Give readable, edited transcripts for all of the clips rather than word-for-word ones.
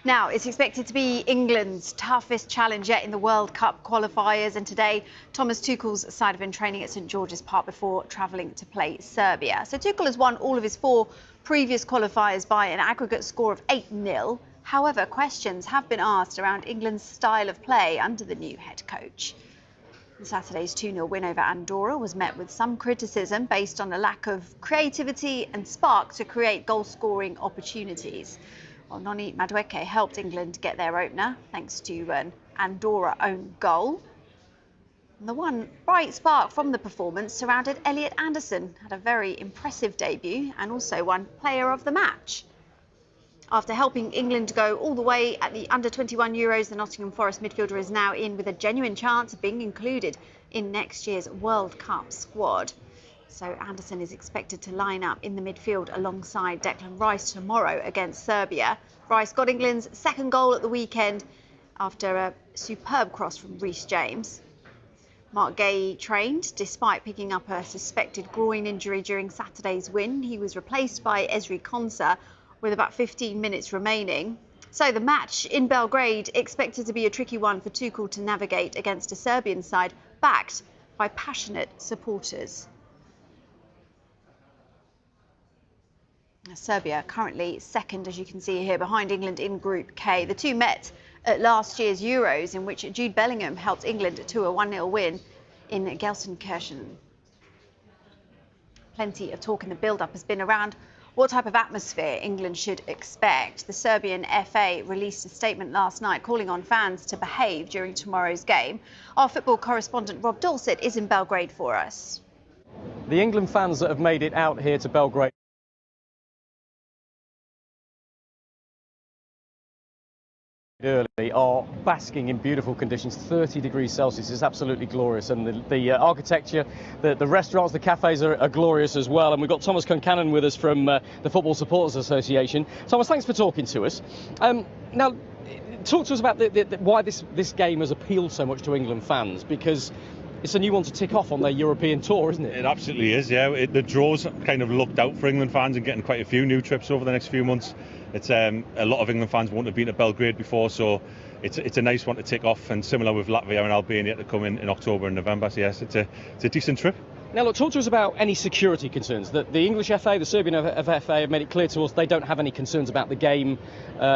Now, it's expected to be England's toughest challenge yet in the World Cup qualifiers, and today Thomas Tuchel's side have been training at St George's Park before travelling to play Serbia. So Tuchel has won all of his 4 previous qualifiers by an aggregate score of 8-0. However, questions have been asked around England's style of play under the new head coach. Saturday's 2-0 win over Andorra was met with some criticism based on a lack of creativity and spark to create goal-scoring opportunities. Well, Noni Madueke helped England get their opener thanks to an Andorra own goal. And the one bright spark from the performance surrounded Elliot Anderson, had a very impressive debut and also won Player of the Match. After helping England go all the way at the Under-21 Euros, the Nottingham Forest midfielder is now in with a genuine chance of being included in next year's World Cup squad. So Anderson is expected to line up in the midfield alongside Declan Rice tomorrow against Serbia. Rice got England's second goal at the weekend after a superb cross from Reece James. Mark Gay trained despite picking up a suspected groin injury during Saturday's win. He was replaced by Ezri Konsa with about 15 minutes remaining. So the match in Belgrade expected to be a tricky one for Tuchel to navigate against a Serbian side backed by passionate supporters. Serbia currently second, as you can see here, behind England in Group K. The two met at last year's Euros, in which Jude Bellingham helped England to a 1-0 win in Gelsenkirchen. Plenty of talk in the build-up has been around what type of atmosphere England should expect. The Serbian FA released a statement last night calling on fans to behave during tomorrow's game. Our football correspondent Rob Dawsett is in Belgrade for us. The England fans that have made it out here to Belgrade early are basking in beautiful conditions. 30 degrees Celsius is absolutely glorious, and the architecture, the restaurants, the cafes are glorious as well. And we've got Thomas Tuchel with us from the Football Supporters Association. Thomas, thanks for talking to us. Now, talk to us about why this game has appealed so much to England fans, because it's a new one to tick off on their European tour, isn't it? It absolutely is, yeah. The draws kind of looked out for England fans and getting quite a few new trips over the next few months. It's a lot of England fans won't have been to Belgrade before, so it's a nice one to tick off, and similar with Latvia and Albania to come in October and November. So yes, it's a decent trip. Now look, talk to us about any security concerns. The English FA, the Serbian FA have made it clear to us they don't have any concerns about the game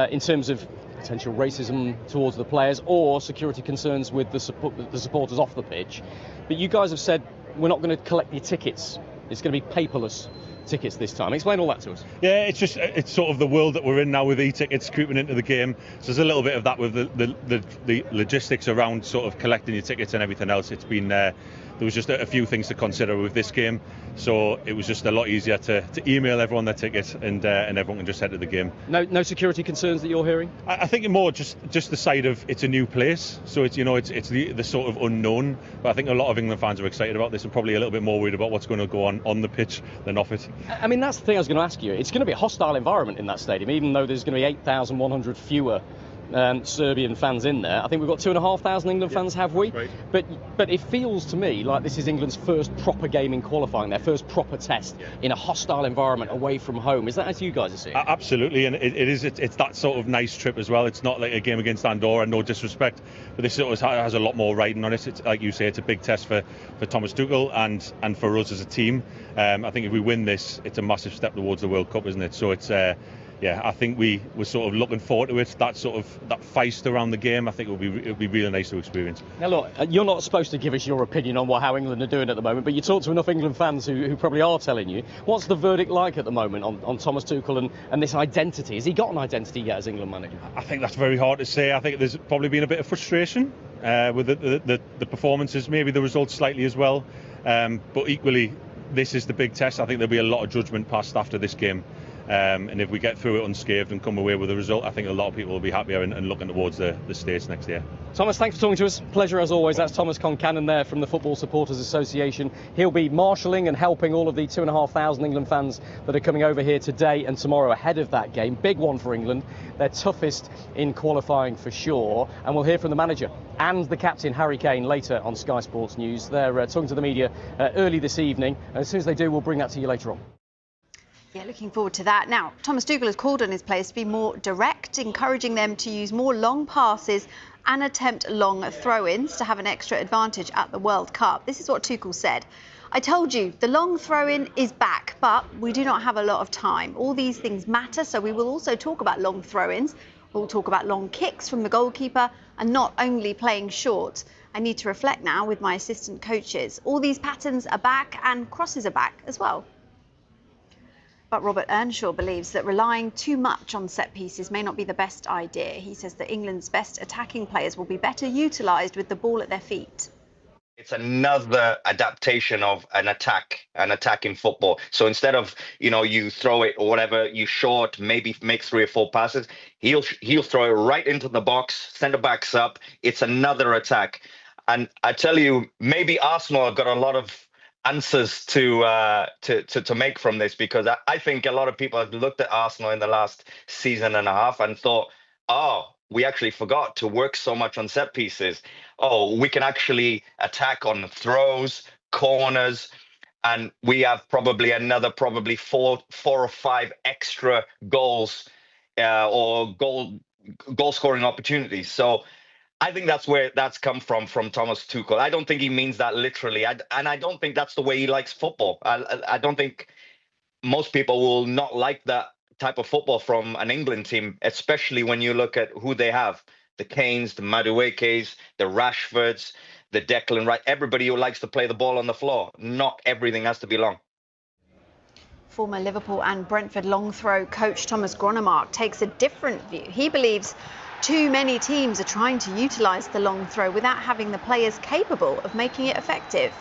in terms of potential racism towards the players or security concerns with the supporters off the pitch. But you guys have said we're not going to collect your tickets. It's going to be paperless tickets this time. Explain all that to us. Yeah, it's sort of the world that we're in now with e-tickets creeping into the game. So there's a little bit of that with the logistics around sort of collecting your tickets and everything else. It's been there was just a few things to consider with this game, so it was just a lot easier to email everyone their tickets and everyone can just head to the game. No security concerns that you're hearing? I think more just the side of it's a new place, so it's it's the sort of unknown. But I think a lot of England fans are excited about this and probably a little bit more worried about what's going to go on the pitch than off it. I mean, that's the thing I was going to ask you. It's going to be a hostile environment in that stadium, even though there's going to be 8,100 fewer Serbian fans in there. I think we've got 2,500 England fans, have we? Right. But it feels to me like this is England's first proper game in qualifying, their first proper test in a hostile environment away from home. Is that as you guys are seeing? Absolutely, and it's that sort of nice trip as well. It's not like a game against Andorra, no disrespect, but this sort of has a lot more riding on it. It's, like you say, it's a big test for Thomas Tuchel and for us as a team. I think if we win this, it's a massive step towards the World Cup, isn't it? So it's I think we were sort of looking forward to it. That feist around the game, I think it would be really nice to experience. Now look, you're not supposed to give us your opinion on how England are doing at the moment, but you talk to enough England fans who probably are telling you. What's the verdict like at the moment on Thomas Tuchel and this identity? Has he got an identity yet as England manager? I think that's very hard to say. I think there's probably been a bit of frustration with the performances, maybe the results slightly as well. But equally, this is the big test. I think there'll be a lot of judgment passed after this game. And if we get through it unscathed and come away with a result, I think a lot of people will be happier and looking towards the States next year. Thomas, thanks for talking to us. Pleasure as always. That's Thomas Tuchel there from the Football Supporters Association. He'll be marshalling and helping all of the 2,500 England fans that are coming over here today and tomorrow ahead of that game. Big one for England. Their toughest in qualifying for sure. And we'll hear from the manager and the captain, Harry Kane, later on Sky Sports News. They're talking to the media early this evening. And as soon as they do, we'll bring that to you later on. Yeah, looking forward to that. Now, Thomas Tuchel has called on his players to be more direct, encouraging them to use more long passes and attempt long throw-ins to have an extra advantage at the World Cup. This is what Tuchel said. I told you, the long throw-in is back, but we do not have a lot of time. All these things matter, so we will also talk about long throw-ins. We'll talk about long kicks from the goalkeeper and not only playing short. I need to reflect now with my assistant coaches. All these patterns are back and crosses are back as well. But Robert Earnshaw believes that relying too much on set pieces may not be the best idea. He says that England's best attacking players will be better utilised with the ball at their feet. It's another adaptation of an attack in football. So instead of, you throw it or whatever, you short, maybe make 3 or 4 passes, he'll throw it right into the box, centre backs up. It's another attack. And I tell you, maybe Arsenal have got a lot of answers to make from this, because I think a lot of people have looked at Arsenal in the last season and a half and thought, oh, we actually forgot to work so much on set pieces. Oh, we can actually attack on throws, corners, and we have probably another four or five extra goals or goal scoring opportunities. So I think that's where that's come from Thomas Tuchel. I don't think he means that literally, and I don't think that's the way he likes football. I don't think most people will not like that type of football from an England team, especially when you look at who they have. The Kanes, the Maduekes, the Rashfords, the Declan Rice, everybody who likes to play the ball on the floor. Not everything has to be long. Former Liverpool and Brentford long throw coach Thomas Gronemark takes a different view. He believes too many teams are trying to utilise the long throw without having the players capable of making it effective.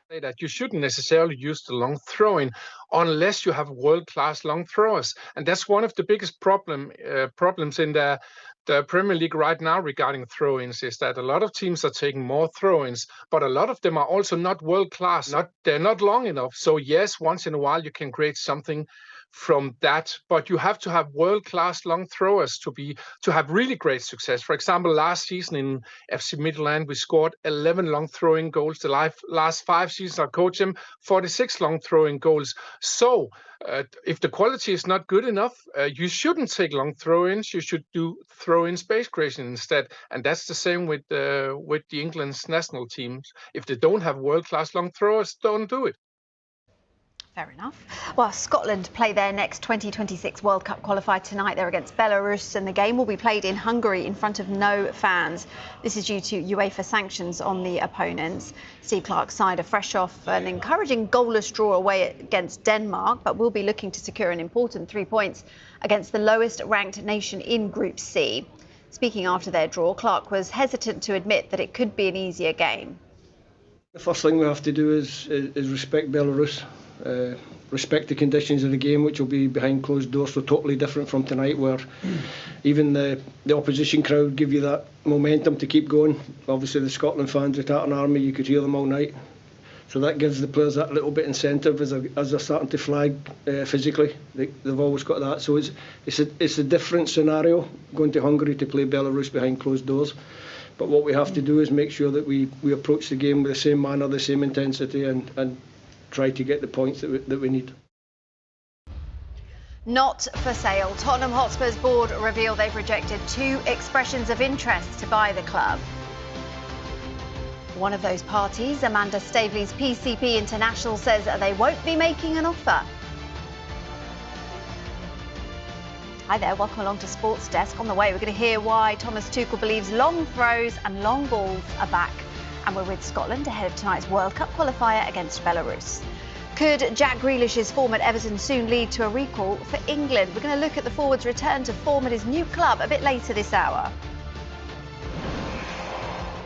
That you shouldn't necessarily use the long throwing unless you have world-class long throwers, and that's one of the biggest problems in the Premier League right now regarding throw-ins, is that a lot of teams are taking more throw-ins, but a lot of them are also not world-class. They're not long enough. So yes, once in a while you can create something from that, but you have to have world-class long throwers to have really great success. For example, last season in FC Midtjylland, we scored 11 long throwing goals. The last 5 seasons I coached him, 46 long throwing goals. So if the quality is not good enough, you shouldn't take long throw-ins. You should do throw-in space creation instead. And that's the same with the England's national teams. If they don't have world-class long throwers, don't do it. Fair enough. Well, Scotland play their next 2026 World Cup qualifier tonight. They're against Belarus, and the game will be played in Hungary in front of no fans. This is due to UEFA sanctions on the opponents. Steve Clarke's side are fresh off an encouraging goalless draw away against Denmark, but will be looking to secure an important 3 points against the lowest ranked nation in Group C. Speaking after their draw, Clarke was hesitant to admit that it could be an easier game. The first thing we have to do is respect Belarus. Respect the conditions of the game, which will be behind closed doors, so totally different from tonight, where even the opposition crowd give you that momentum to keep going. Obviously the Scotland fans, the Tartan Army, you could hear them all night, so that gives the players that little bit incentive as they're starting to flag physically. They've always got that, so it's a different scenario going to Hungary to play Belarus behind closed doors. But what we have to do is make sure that we approach the game with the same manner, the same intensity, and try to get the points that we need. Not for sale. Tottenham Hotspur's board revealed they've rejected 2 expressions of interest to buy the club. One of those parties, Amanda Staveley's PCP International, says they won't be making an offer. Hi there, welcome along to Sports Desk. On the way, we're going to hear why Thomas Tuchel believes long throws and long balls are back. And we're with Scotland ahead of tonight's World Cup qualifier against Belarus. Could Jack Grealish's form at Everton soon lead to a recall for England? We're going to look at the forward's return to form at his new club a bit later this hour.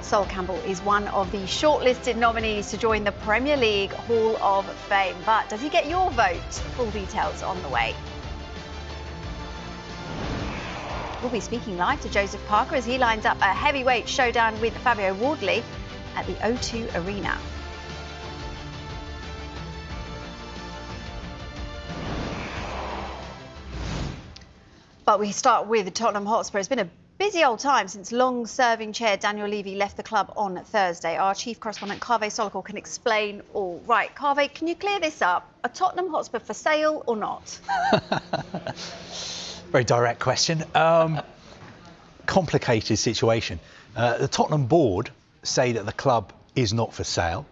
Sol Campbell is one of the shortlisted nominees to join the Premier League Hall of Fame. But does he get your vote? Full details on the way. We'll be speaking live to Joseph Parker as he lines up a heavyweight showdown with Fabio Wardley at the O2 Arena. But we start with Tottenham Hotspur. It's been a Busy old time since long-serving chair Daniel Levy left the club on Thursday. Our chief correspondent Kaveh Solokol can explain all. Right, Kaveh, can you clear this up? Are Tottenham Hotspur for sale or not? Very direct question. Complicated situation. The Tottenham board say that the club is not for sale,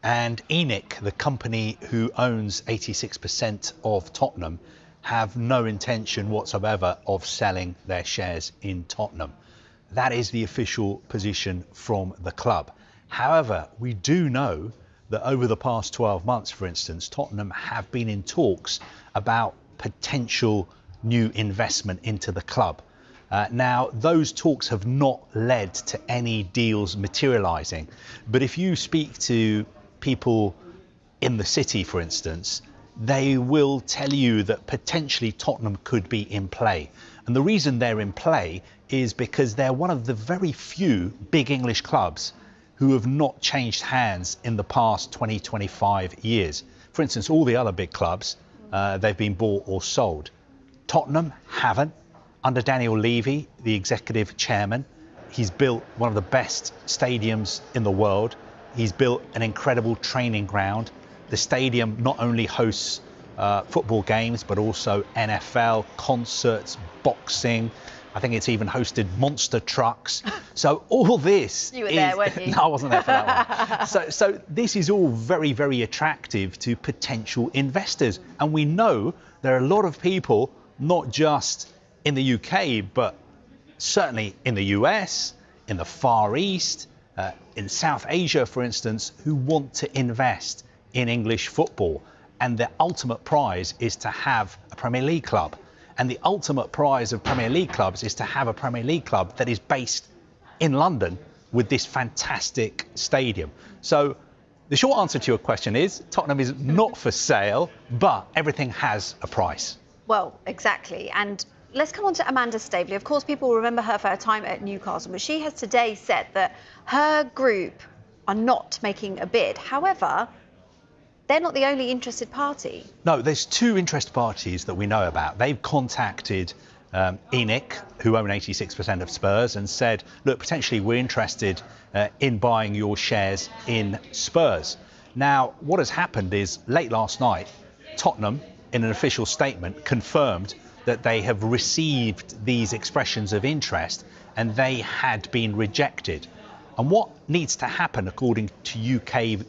and ENIC, the company who owns 86% of Tottenham, have no intention whatsoever of selling their shares in Tottenham. That is the official position from the club. However, we do know that over the past 12 months, for instance, Tottenham have been in talks about potential new investment into the club. Now, those talks have not led to any deals materialising. But if you speak to people in the city, for instance, they will tell you that potentially Tottenham could be in play. And the reason they're in play is because they're one of the very few big English clubs who have not changed hands in the past 20, 25 years. For instance, all the other big clubs, they've been bought or sold. Tottenham haven't. Under Daniel Levy, the executive chairman, he's built one of the best stadiums in the world. He's built an incredible training ground. The stadium not only hosts football games, but also NFL, concerts, boxing. I think it's even hosted monster trucks. So all this You were there, weren't you? No, I wasn't there for that one. So this is all very, very attractive to potential investors. And we know there are a lot of people, not just in the UK, but certainly in the US, in the Far East, in South Asia, for instance, who want to invest in English football. And the ultimate prize is to have a Premier League club. And the ultimate prize of Premier League clubs is to have a Premier League club that is based in London with this fantastic stadium. So the short answer to your question is Tottenham is not for sale, but everything has a price. Well, exactly. And let's come on to Amanda Staveley. Of course, people will remember her for her time at Newcastle, but she has today said that her group are not making a bid. However, they're not the only interested party. No, there's two interested parties that we know about. They've contacted ENIC, who own 86% of Spurs, and said, look, potentially we're interested in buying your shares in Spurs. Now, what has happened is late last night, Tottenham, in an official statement, confirmed that they have received these expressions of interest and they had been rejected. And what needs to happen, according to UK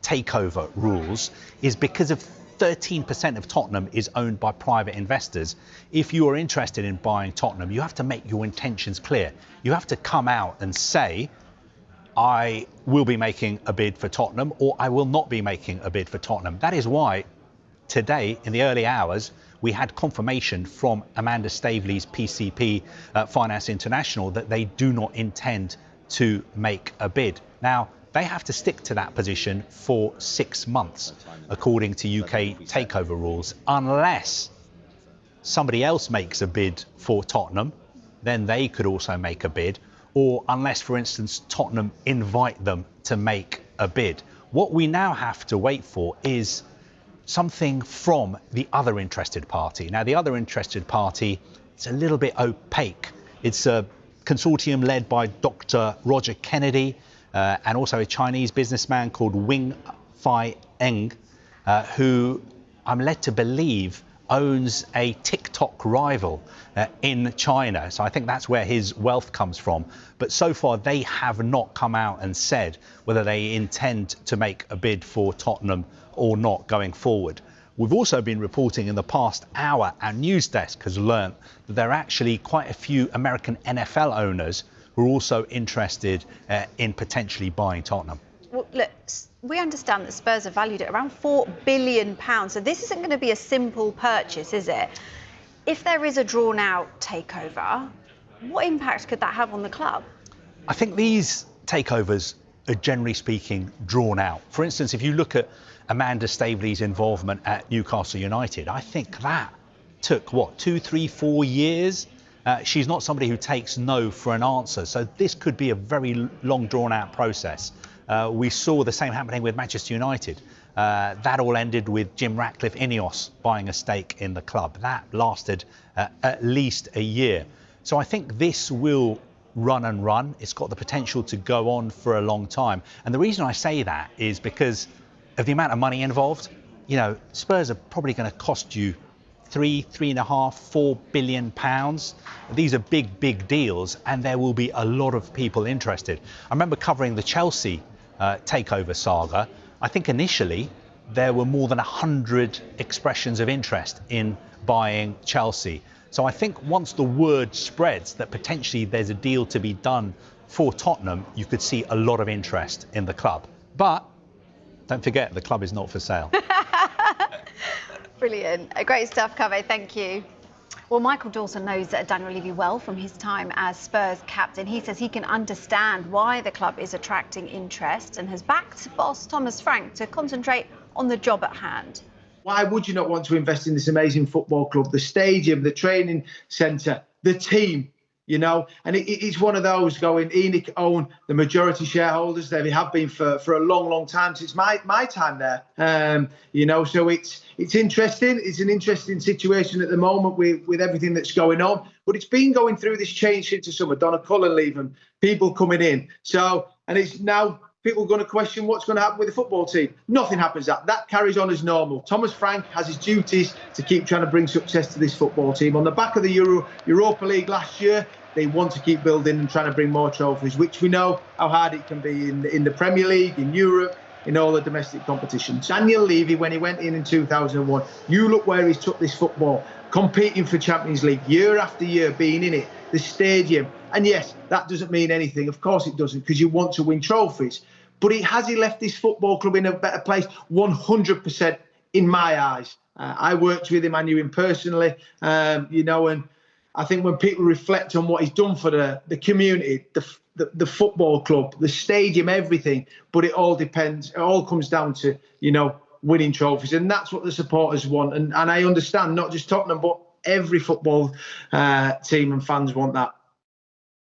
takeover rules, is because of 13% of Tottenham is owned by private investors. If you are interested in buying Tottenham, you have to make your intentions clear. You have to come out and say, I will be making a bid for Tottenham, or I will not be making a bid for Tottenham. That is why today, in the early hours, we had confirmation from Amanda Staveley's PCP Finance International that they do not intend to make a bid. Now, they have to stick to that position for 6 months, according to UK takeover rules, unless somebody else makes a bid for Tottenham, then they could also make a bid, or unless, for instance, Tottenham invite them to make a bid. What we now have to wait for is something from the other interested party. Now, the other interested party, it's a little bit opaque. It's a consortium led by Dr. Roger Kennedy, and also a Chinese businessman called Wing Fai Eng, who I'm led to believe owns a TikTok rival in China. So I think that's where his wealth comes from. But so far, they have not come out and said whether they intend to make a bid for Tottenham or not going forward. We've also been reporting in the past hour, our news desk has learnt that there are actually quite a few American NFL owners who are also interested in potentially buying Tottenham. Well, look, we understand that Spurs are valued at around £4 billion. So this isn't going to be a simple purchase, is it? If there is a drawn-out takeover, what impact could that have on the club? I think these takeovers are, generally speaking, drawn out. For instance, if you look at Amanda Staveley's involvement at Newcastle United, I think that took, 2, 3, 4 years? She's not somebody who takes no for an answer. So this could be a very long, drawn-out process. We saw the same happening with Manchester United. That all ended with Jim Ratcliffe Ineos buying a stake in the club. That lasted at least a year. So I think this will run and run. It's got the potential to go on for a long time. And the reason I say that is because of the amount of money involved. You know, Spurs are probably going to cost you £3.5, £4 billion. These are big deals, and there will be a lot of people interested. I remember covering the Chelsea takeover saga. I think initially there were more than 100 expressions of interest in buying Chelsea. So I think once the word spreads that potentially there's a deal to be done for Tottenham, you could see a lot of interest in the club. But don't forget, the club is not for sale. Brilliant. Great stuff, Cove. Thank you. Well, Michael Dawson knows Daniel Levy well from his time as Spurs captain. He says he can understand why the club is attracting interest and has backed boss Thomas Frank to concentrate on the job at hand. Why would you not want to invest in this amazing football club, the stadium, the training centre, the team, you know? And it's one of those going, ENIC own the majority shareholders. They have been for a long time since my time there. You know, so it's interesting. It's an interesting situation at the moment with everything that's going on. But it's been going through this change since the summer. Donna Cullen leaving, people coming in. So, and it's now people are going to question what's going to happen with the football team. Nothing happens. That carries on as normal. Thomas Frank has his duties to keep trying to bring success to this football team. On the back of the Europa League last year, they want to keep building and trying to bring more trophies, which we know how hard it can be in the Premier League, in Europe, in all the domestic competitions. Daniel Levy, when he went in 2001, you look where he's took this football, competing for Champions League year after year, being in it, the stadium. And yes, that doesn't mean anything. Of course it doesn't, because you want to win trophies. But has he left this football club in a better place? 100% in my eyes. I worked with him, I knew him personally, you know, and I think when people reflect on what he's done for the community, the football club, the stadium, everything, but it all depends, it all comes down to, you know, winning trophies. And that's what the supporters want. And I understand not just Tottenham, but every football team and fans want that.